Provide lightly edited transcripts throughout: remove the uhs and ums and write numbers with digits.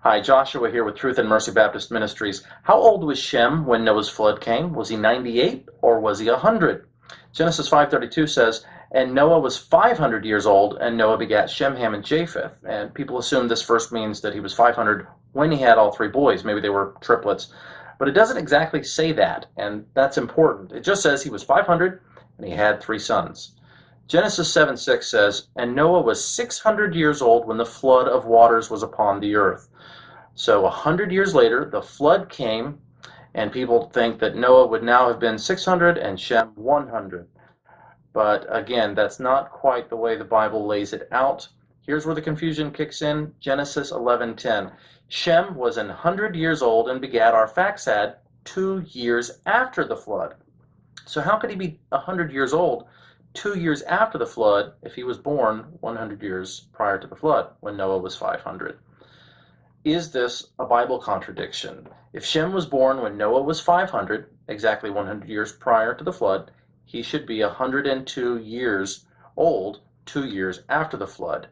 Hi, Joshua here with Truth and Mercy Baptist Ministries. How old was Shem when Noah's flood came? Was he 98 or was he 100? Genesis 5:32 says, "And Noah was 500 years old, and Noah begat Shem, Ham, and Japheth." And people assume this verse means that he was 500 when he had all three boys. Maybe they were triplets. But it doesn't exactly say that, and that's important. It just says he was 500 and he had three sons. Genesis 7:6 says, "And Noah was 600 years old when the flood of waters was upon the earth." So 100 years later, the flood came, and people think that Noah would now have been 600 and Shem 100. But again, that's not quite the way the Bible lays it out. Here's where the confusion kicks in. Genesis 11:10. Shem was 100 years old and begat Arphaxad 2 years after the flood. So how could he be 100 years old 2 years after the flood if he was born 100 years prior to the flood when Noah was 500? Is this a Bible contradiction? If Shem was born when Noah was 500, exactly 100 years prior to the flood, he should be 102 years old 2 years after the flood.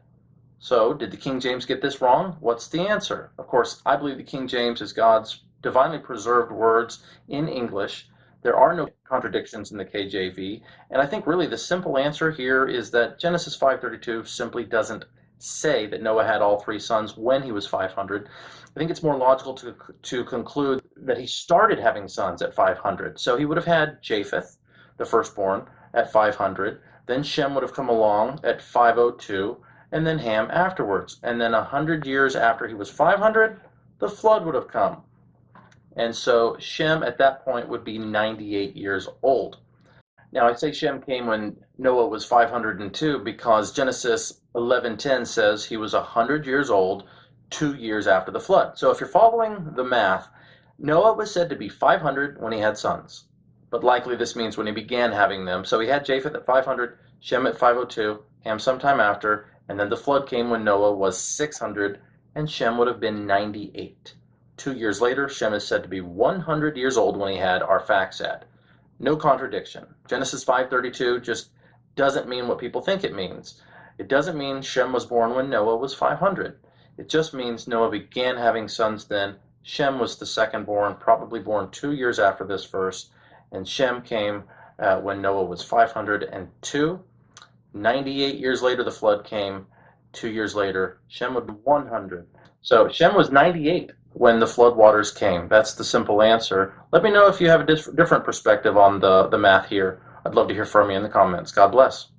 So, did the King James get this wrong? What's the answer? Of course, I believe the King James is God's divinely preserved words in English. There are no contradictions in the KJV, and I think really the simple answer here is that Genesis 5:32 simply doesn't say that Noah had all three sons when he was 500. I think it's more logical to conclude that he started having sons at 500. So he would have had Japheth, the firstborn, at 500. Then Shem would have come along at 502, and then Ham afterwards. And then 100 years after he was 500, the flood would have come. And so Shem at that point would be 98 years old. Now, I say Shem came when Noah was 502 because Genesis 11:10 says he was 100 years old 2 years after the flood. So if you're following the math, Noah was said to be 500 when he had sons. But likely this means when he began having them. So he had Japheth at 500, Shem at 502, Ham sometime after, and then the flood came when Noah was 600, and Shem would have been 98. 2 years later, Shem is said to be 100 years old when he had Arphaxad. No contradiction. Genesis 5:32 just doesn't mean what people think it means. It doesn't mean Shem was born when Noah was 500. It just means Noah began having sons then. Shem was the second born, probably born 2 years after this verse, and Shem came when Noah was 502. 98 years later, the flood came. 2 years later, Shem would be 100. So Shem was 98 when the flood waters came. That's the simple answer. Let me know if you have a different perspective on the math here. I'd love to hear from you in the comments. God bless.